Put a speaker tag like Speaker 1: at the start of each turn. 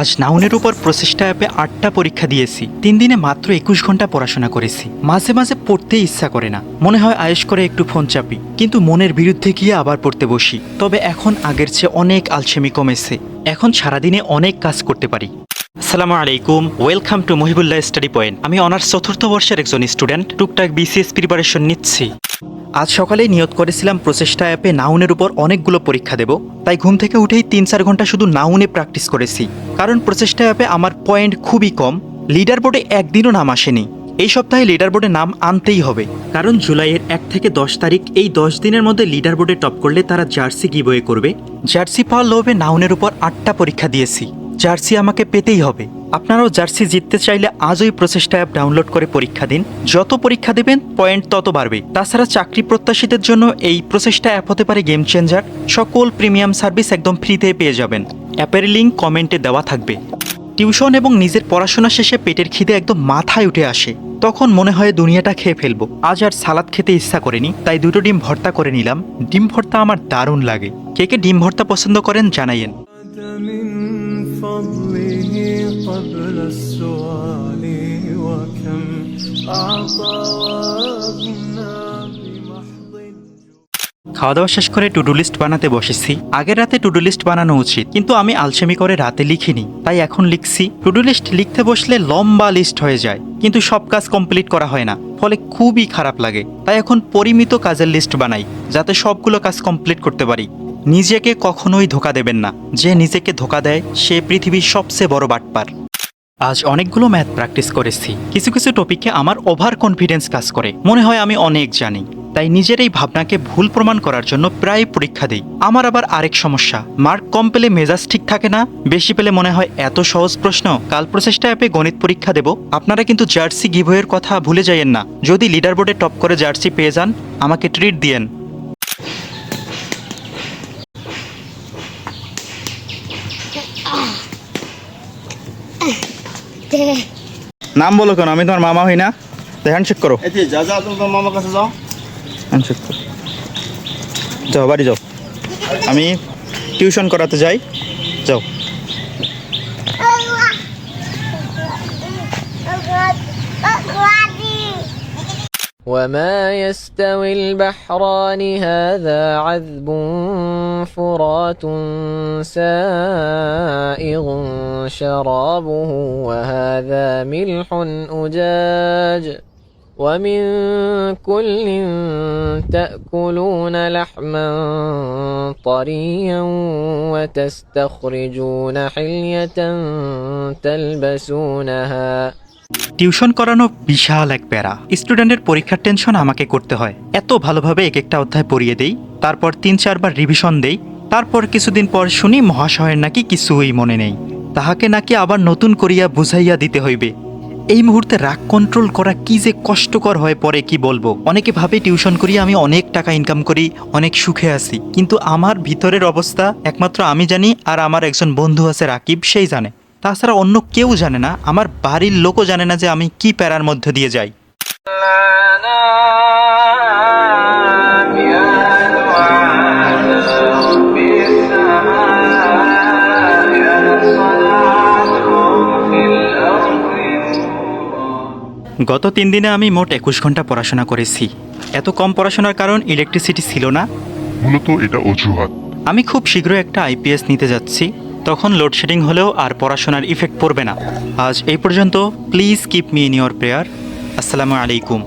Speaker 1: আজ নাউনের উপর প্রচেষ্টা অ্যাপে 8টা পরীক্ষা দিয়েছি। 3 দিনে মাত্র 21 ঘন্টা পড়াশোনা করেছি। মাঝে মাঝে পড়তে ইচ্ছা করে না, মনে হয় আয়েশ করে একটু ফোন চাপি, কিন্তু মনের বিরুদ্ধে গিয়ে আবার পড়তে বসি। তবে এখন আগের চেয়ে অনেক আলসেমি কমেছে। এখন সারাদিনে অনেক কাজ করতে পারি। আসসালামু আলাইকুম, welcome to Mohibullah study point. আমি অনার্স 4th বর্ষের একজন স্টুডেন্ট, টুকটাক বিসিএস প্রিপারেশন নিচ্ছি। আজ সকালেই নিয়ত করেছিলাম প্রচেষ্টা অ্যাপে নাউনের উপর অনেকগুলো পরীক্ষা দেব, তাই ঘুম থেকে উঠেই 3-4 ঘন্টা শুধু নাউনে প্র্যাকটিস করেছি। কারণ প্রচেষ্টা অ্যাপে আমার পয়েন্ট খুবই কম, লিডার বোর্ডে একদিনও নাম আসেনি। এই সপ্তাহে লিডার বোর্ডে নাম আনতেই হবে, কারণ জুলাইয়ের 1 থেকে 10 তারিখ এই 10 দিনের মধ্যে লিডার বোর্ডে টপ করলে তারা জার্সি গিভওয়ে করবে। জার্সি পাওয়ার লোভে নাউনের উপর 8টা পরীক্ষা দিয়েছি। জার্সি আমাকে পেতেই হবে। আপনারাও জার্সি জিততে চাইলে আজই প্রচেষ্টা অ্যাপ ডাউনলোড করে পরীক্ষা দিন। যত পরীক্ষা দেবেন পয়েন্ট তত বাড়বে। তাছাড়া চাকরি প্রত্যাশীদের জন্য এই প্রচেষ্টা অ্যাপ হতে পারে গেম চেঞ্জার। সকল প্রিমিয়াম সার্ভিস একদম ফ্রিতে পেয়ে যাবেন। অ্যাপের লিঙ্ক কমেন্টে দেওয়া থাকবে। টিউশন এবং নিজের পড়াশোনা শেষে পেটের খিদে একদম মাথায় উঠে আসে, তখন মনে হয় দুনিয়াটা খেয়ে ফেলবো। আজ আর সালাদ খেতে ইচ্ছা করেনি, তাই 2টো ডিম ভর্তা করে নিলাম। ডিম ভর্তা আমার দারুণ লাগে। কে কে ডিম ভর্তা পছন্দ করেন জানাইয়েন।
Speaker 2: من فضله قبل السؤال وكم أعطى وأغنى بمحض
Speaker 1: খাওয়া দাওয়া শেষ করে টু ডু লিস্ট বানাতে বসেছি। আগের রাতে টু ডু লিস্ট বানানো উচিত, কিন্তু আমি আলসেমি করে রাতে লিখিনি, তাই এখন লিখছি। টু ডু লিস্ট লিখতে বসলে লম্বা লিস্ট হয়ে যায়, কিন্তু সব কাজ কমপ্লিট করা হয় না, ফলে খুবই খারাপ লাগে। তাই এখন পরিমিত কাজের লিস্ট বানাই, যাতে সবগুলো কাজ কমপ্লিট করতে পারি। নিজেকে কখনোই ধোকা দেবেন না। যে নিজেকে ধোকা দেয় সে পৃথিবীর সবচেয়ে বড় বাটপার। আজ অনেকগুলো ম্যাথ প্র্যাকটিস করেছি। কিছু কিছু টপিকে আমার ওভার কনফিডেন্স কাজ করে, মনে হয় আমি অনেক জানি। তাই নিজের এই ভাবনাকে ভুল প্রমাণ করার জন্য প্রায় পরীক্ষা দিই। আমার আবার আরেক সমস্যা, মার্ক কম পেলে মেজাজ ঠিক থাকে না, বেশি পেলে মনে হয় এত সহজ প্রশ্ন। কাল প্রচেষ্টা অ্যাপে গণিত পরীক্ষা দেব। আপনারা কিন্তু জার্সি গিভওয়ের কথা ভুলে যাইয়েন না। যদি লিডার বোর্ডে টপ করে জার্সি পেয়ে যান, আমাকে ট্রিট দিয়েন। নাম বলো কেন? আমি তোমার মামা হই না? হ্যান্ডশেক করো।
Speaker 3: এই যে যা তুমি তোমার মামার কাছে যাও।
Speaker 1: হ্যান্ডশেক করো। যাও বাড়ি যাও, আমি টিউশন করাতে যাই। যাও।
Speaker 4: وما يستوي البحران هذا عذب فرات سائغ شرابه وهذا ملح أجاج ومن كل تأكلون لحما طريا وتستخرجون حلية تلبسونها।
Speaker 1: টিউশন করানো বিশাল এক প্যারা। স্টুডেন্টের পরীক্ষার টেনশন আমাকে করতে হয়। এত ভালোভাবে এক একটা অধ্যায় পড়িয়ে দেই, তারপর 3-4 বার রিভিশন দেই। তারপর কিছুদিন পর শুনি মহাশয়ের নাকি কিছুই মনে নেই, তাহাকে নাকি আবার নতুন করিয়া বুঝাইয়া দিতে হইবে। এই মুহূর্তে রাগ কন্ট্রোল করা কি যে কষ্টকর হয়ে পড়ে কি বলবো। অনেকে ভাবে টিউশন করি আমি অনেক টাকা ইনকাম করি, অনেক সুখে আছি, কিন্তু আমার ভিতরের অবস্থা একমাত্র আমি জানি, আর আমার একজন বন্ধু আছে রাকিব, সেই জানে। তাছাড়া অন্য কেউ জানে না, আমার বাড়ির লোকও জানে না যে আমি কি প্যারার মধ্যে দিয়ে যাই। গত 3 দিনে আমি মোট 21 ঘন্টা পড়াশোনা করেছি। এত কম পড়াশোনার কারণ ইলেকট্রিসিটি ছিল না।
Speaker 5: মূলত এটা অজুহাত।
Speaker 1: আমি খুব শীঘ্রই একটা আইপিএস নিতে যাচ্ছি, তখন লোডশেডিং হলেও আর পড়াশোনার ইফেক্ট পড়বে না। আজ এই পর্যন্ত। Please keep me in your prayer. আসসালামু আলাইকুম।